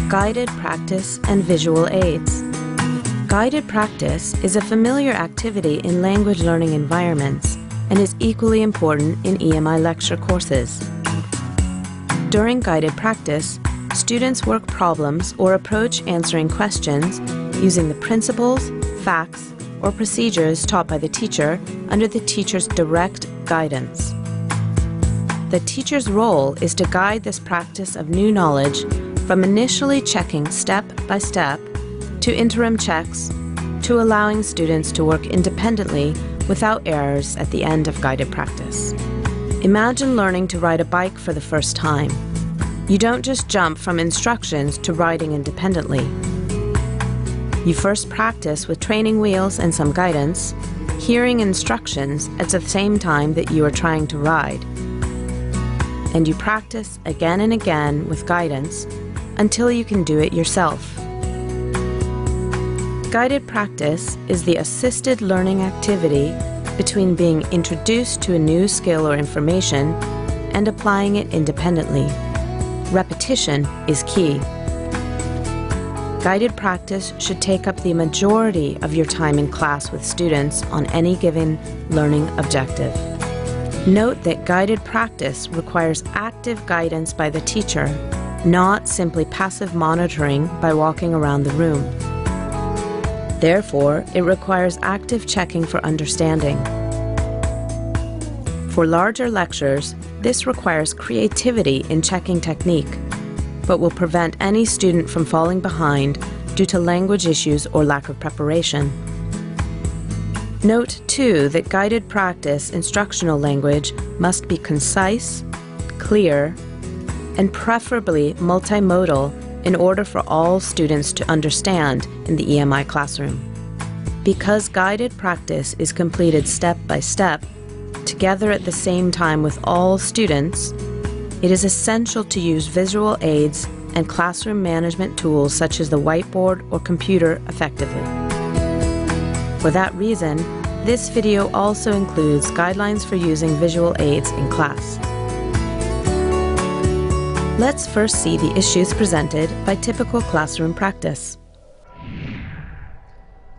Guided practice and visual aids. Guided practice is a familiar activity in language learning environments and is equally important in EMI lecture courses. During guided practice, students work problems or approach answering questions using the principles, facts, or procedures taught by the teacher under the teacher's direct guidance. The teacher's role is to guide this practice of new knowledge from initially checking step by step to interim checks to allowing students to work independently without errors at the end of guided practice. Imagine learning to ride a bike for the first time. You don't just jump from instructions to riding independently. You first practice with training wheels and some guidance, hearing instructions at the same time that you are trying to ride. And you practice again and again with guidance until you can do it yourself. Guided practice is the assisted learning activity between being introduced to a new skill or information and applying it independently. Repetition is key. Guided practice should take up the majority of your time in class with students on any given learning objective. Note that guided practice requires active guidance by the teacher, not simply passive monitoring by walking around the room. Therefore, it requires active checking for understanding. For larger lectures, this requires creativity in checking technique, but will prevent any student from falling behind due to language issues or lack of preparation. Note, too, that guided practice instructional language must be concise, clear, and preferably multimodal in order for all students to understand in the EMI classroom. Because guided practice is completed step by step, together at the same time with all students, it is essential to use visual aids and classroom management tools such as the whiteboard or computer effectively. For that reason, this video also includes guidelines for using visual aids in class. Let's first see the issues presented by typical classroom practice.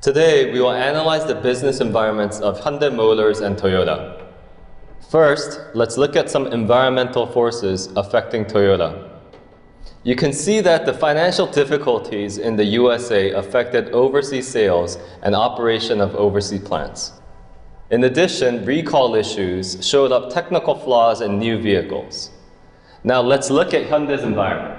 Today, we will analyze the business environments of Hyundai Motors and Toyota. First, let's look at some environmental forces affecting Toyota. You can see that the financial difficulties in the USA affected overseas sales and operation of overseas plants. In addition, recall issues showed up technical flaws in new vehicles. Now let's look at Hyundai's environment.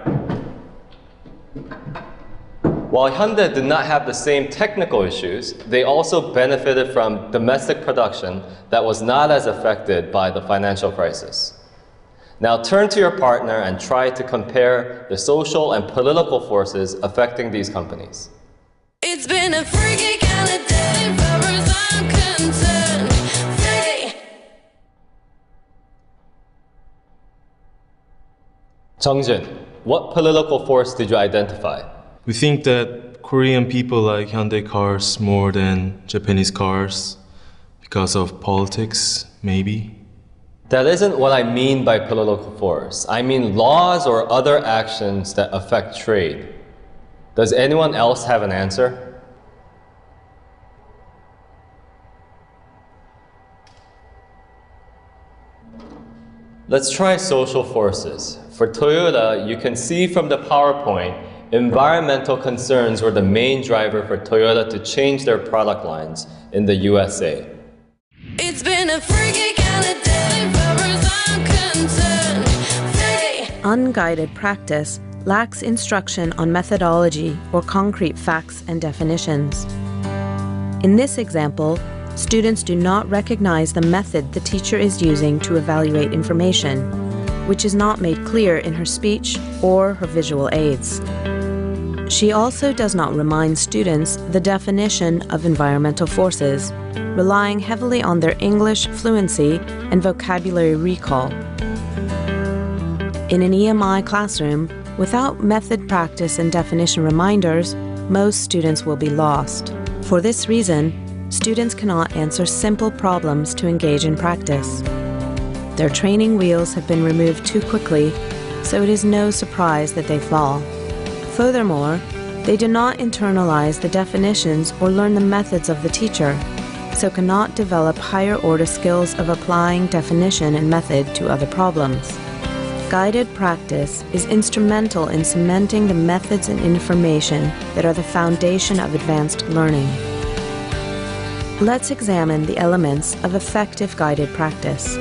While Hyundai did not have the same technical issues, they also benefited from domestic production that was not as affected by the financial crisis. Now turn to your partner and try to compare the social and political forces affecting these companies. It's been a freaky kind of day, far as I'm concerned. Freaky. Jungjin, what political force did you identify? We think that Korean people like Hyundai cars more than Japanese cars because of politics, maybe. That isn't what I mean by political force. I mean laws or other actions that affect trade. Does anyone else have an answer? Let's try social forces. For Toyota, you can see from the PowerPoint, environmental concerns were the main driver for Toyota to change their product lines in the USA. It's been a freaky kind of day, far as I'm concerned. Freaky. Unguided practice lacks instruction on methodology or concrete facts and definitions. In this example, students do not recognize the method the teacher is using to evaluate information, which is not made clear in her speech or her visual aids. She also does not remind students the definition of environmental forces, relying heavily on their English fluency and vocabulary recall. In an EMI classroom, without method practice and definition reminders, most students will be lost. For this reason, students cannot answer simple problems to engage in practice. Their training wheels have been removed too quickly, so it is no surprise that they fall. Furthermore, they do not internalize the definitions or learn the methods of the teacher, so cannot develop higher-order skills of applying definition and method to other problems. Guided practice is instrumental in cementing the methods and information that are the foundation of advanced learning. Let's examine the elements of effective guided practice.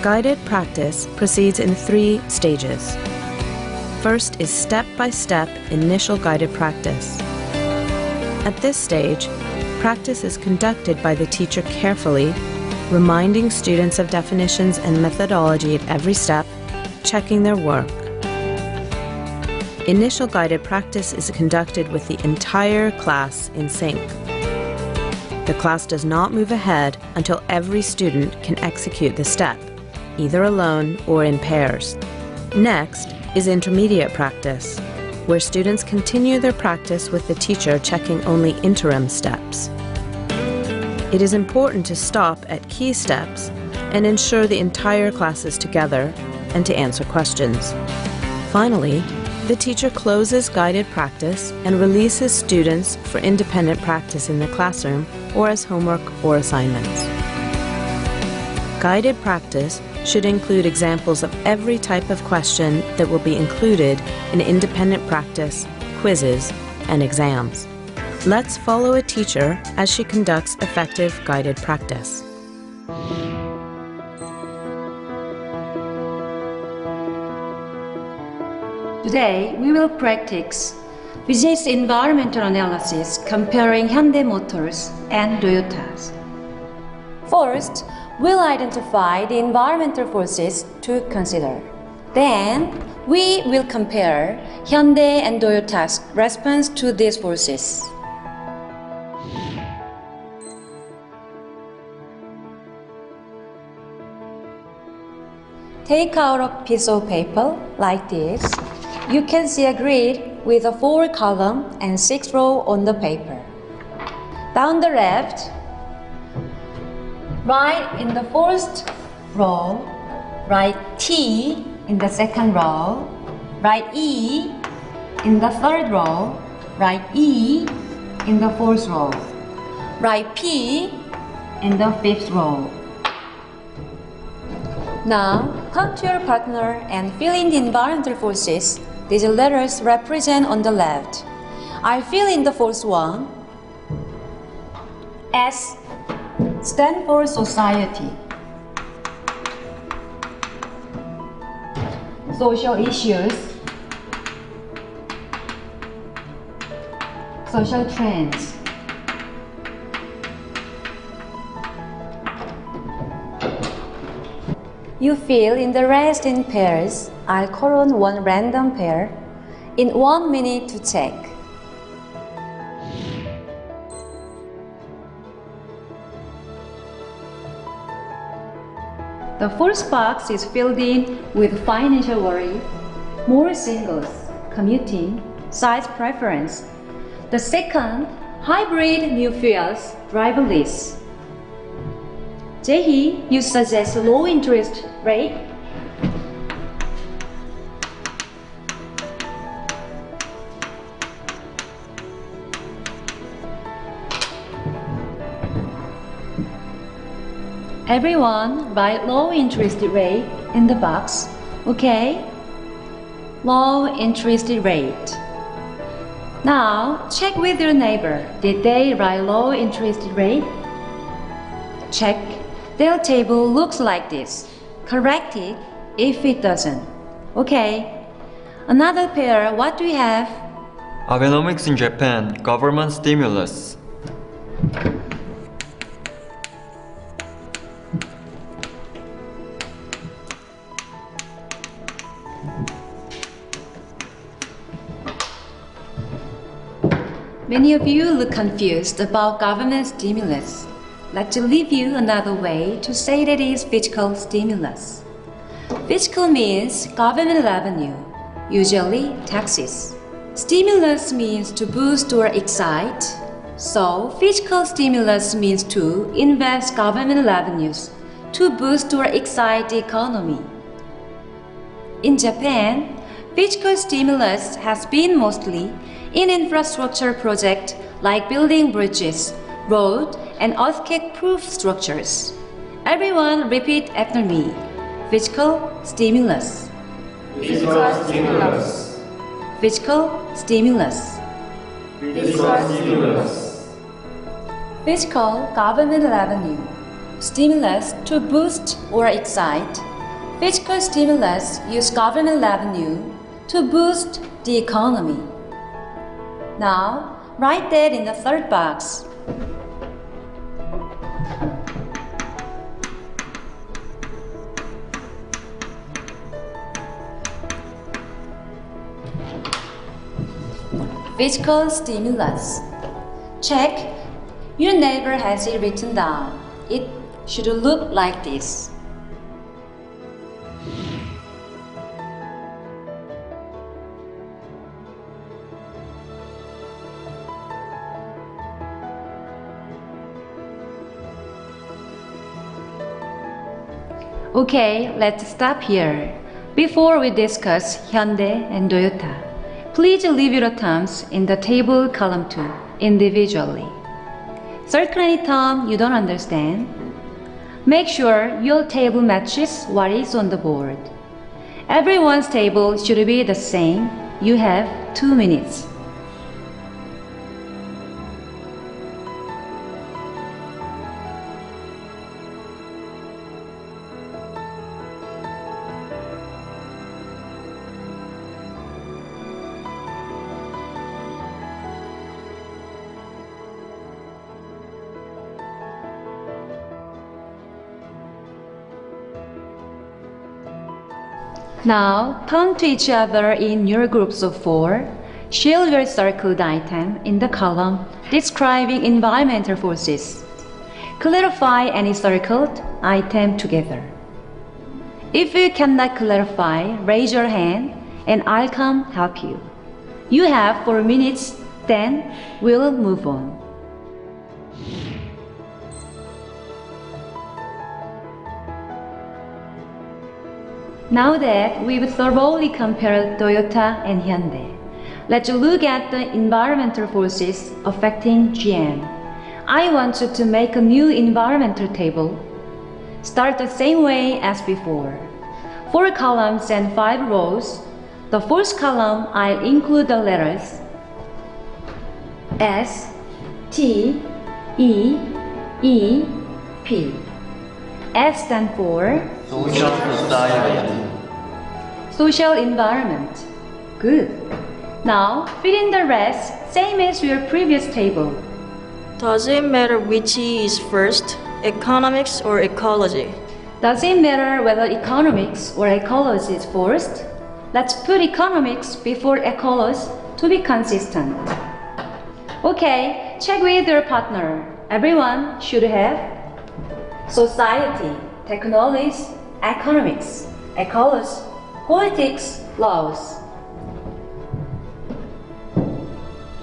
Guided practice proceeds in 3 stages. First is step-by-step initial guided practice. At this stage, practice is conducted by the teacher carefully, reminding students of definitions and methodology at every step, checking their work. Initial guided practice is conducted with the entire class in sync. The class does not move ahead until every student can execute the step, either alone or in pairs. Next is intermediate practice, where students continue their practice with the teacher checking only interim steps. It is important to stop at key steps and ensure the entire class is together and to answer questions. Finally, the teacher closes guided practice and releases students for independent practice in the classroom or as homework or assignments. Guided practice should include examples of every type of question that will be included in independent practice, quizzes, and exams. Let's follow a teacher as she conducts effective guided practice. Today, we will practice business environmental analysis comparing Hyundai Motors and Toyotas. First, we'll identify the environmental forces to consider. Then, we will compare Hyundai and Toyota's response to these forces. Take out a piece of paper like this. You can see a grid with a 4-column and 6-row on the paper. Down the left, write in the first row, write T in the second row, write E in the third row, write E in the fourth row, write P in the fifth row. Now, come to your partner and fill in the environmental forces these letters represent on the left. I'll fill in the first one. S stands for society. Social issues, social trends. You fill in the rest in pairs. I'll call on one random pair in 1 minute to check. The first box is filled in with financial worry, more singles, commuting, size preference. The second, hybrid new fuels, driverless. Jae-hee, you suggest low interest rate? Everyone write low interest rate in the box, okay? Low interest rate. Now, check with your neighbor. Did they write low interest rate? Check. Their table looks like this. Correct it if it doesn't. Okay. Another pair, what do we have? Abenomics in Japan, government stimulus. Many of you look confused about government stimulus. Let's leave you another way to say that it is fiscal stimulus. Fiscal means government revenue, usually taxes. Stimulus means to boost or excite. So, fiscal stimulus means to invest government revenues to boost or excite the economy. In Japan, Fiscal stimulus has been mostly in infrastructure projects like building bridges, road, and earthquake-proof structures. Everyone repeat after me. Fiscal stimulus. Fiscal stimulus. Fiscal stimulus. Fiscal stimulus. Fiscal government revenue. Stimulus to boost or excite. Fiscal stimulus use government revenue to boost the economy. Now, write that in the third box. Fiscal stimulus. Check. Your neighbor has it written down. It should look like this. Okay, let's stop here. Before we discuss Hyundai and Toyota, please leave your terms in the table column 2 individually. Circle any term you don't understand. Make sure your table matches what is on the board. Everyone's table should be the same. You have 2 minutes. Now, turn to each other in your groups of 4. Share your circled item in the column describing environmental forces. Clarify any circled item together. If you cannot clarify, raise your hand and I'll come help you. You have 4 minutes, then we'll move on. Now that we've thoroughly compared Toyota and Hyundai, let's look at the environmental forces affecting GM. I want you to make a new environmental table. Start the same way as before. 4 columns and 5 rows. The first column I'll include the letters S, T, E, E, P. S stands for Social society. social environment. Good. Now, fill in the rest, same as your previous table. Does it matter which E is first, economics or ecology? Does it matter whether economics or ecology is first? Let's put economics before ecology to be consistent. Okay, check with your partner. Everyone should have society, technology, economics, ecology, politics, laws.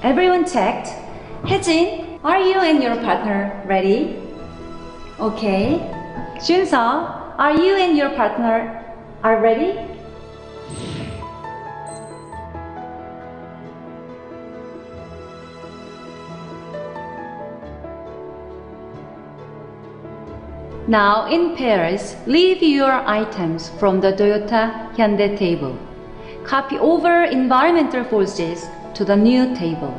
Everyone checked. Hejin, are you and your partner ready? Okay. Junseok, are you and your partner are ready? Now in pairs, leave your items from the Toyota Hyundai table. Copy over environmental forces to the new table.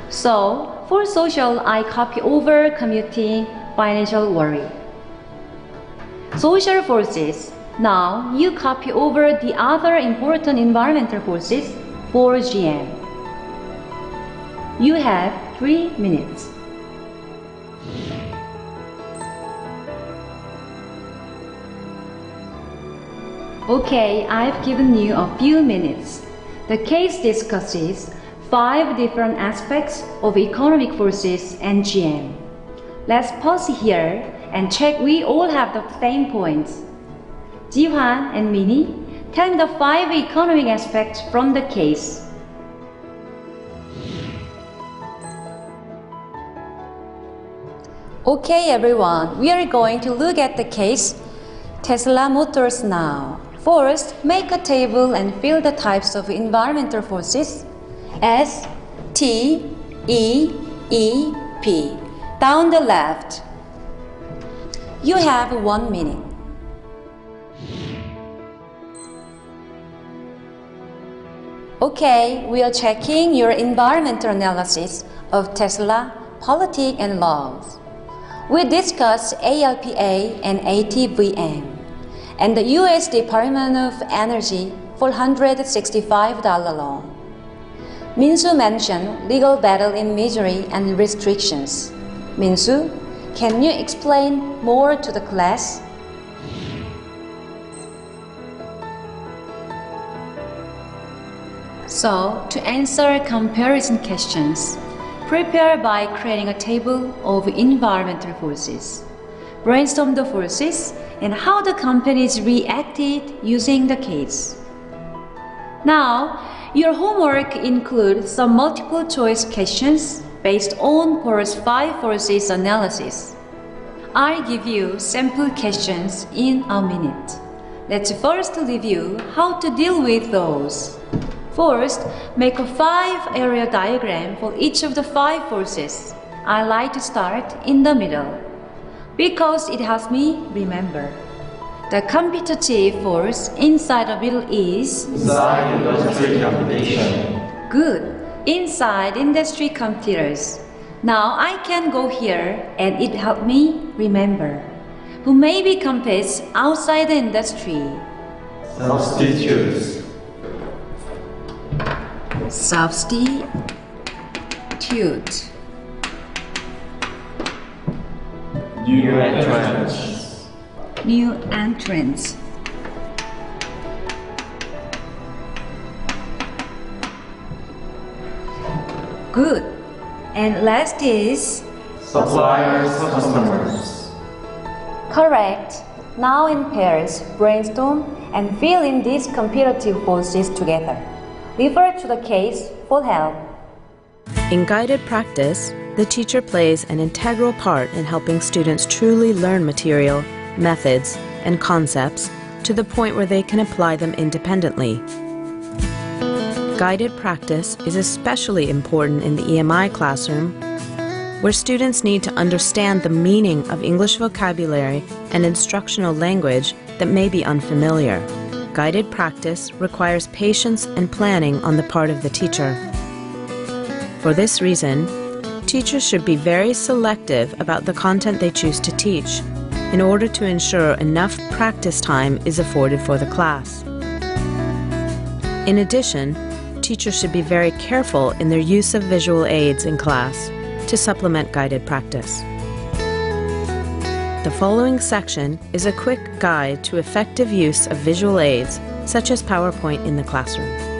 So, for social, I copy over commuting, financial worry. Social forces. Now, you copy over the other important environmental forces for GM. You have 3 minutes. Okay, I've given you a few minutes. The case discusses 5 different aspects of economic forces and GM. Let's pause here and check we all have the same points. Jiwan and Minnie, tell me the 5 economic aspects from the case. Okay everyone, we are going to look at the case Tesla Motors now. First, make a table and fill the types of environmental forces S, T, E, E, P. Down the left. You have 1 minute. Okay, we are checking your environmental analysis of Tesla, politics, and laws. We discuss ALPA and ATVM and the U.S. Department of Energy $465 loan. Minsu mentioned legal battle in Missouri and restrictions. Minsu, can you explain more to the class? So, to answer comparison questions, prepare by creating a table of environmental forces. Brainstorm the forces and how the companies reacted using the case. Now, your homework includes some multiple choice questions based on course 5 forces analysis. I give you sample questions in a minute. Let's first review how to deal with those. First, make a 5-area diagram for each of the 5 forces. I like to start in the middle because it helps me remember. The competitive force inside the middle is Inside industry competition. good. Inside industry computers. Now I can go here and it helped me remember. Who maybe competes outside the industry? Substitutes. Substitute. New entrants. New entrants. Good. And last is Suppliers, customers. correct. Now in pairs, brainstorm and fill in these competitive forces together. Refer to the case for help. In guided practice, the teacher plays an integral part in helping students truly learn material, methods, and concepts to the point where they can apply them independently. Guided practice is especially important in the EMI classroom, where students need to understand the meaning of English vocabulary and instructional language that may be unfamiliar. Guided practice requires patience and planning on the part of the teacher. For this reason, teachers should be very selective about the content they choose to teach in order to ensure enough practice time is afforded for the class. In addition, teachers should be very careful in their use of visual aids in class to supplement guided practice. The following section is a quick guide to effective use of visual aids, such as PowerPoint in the classroom.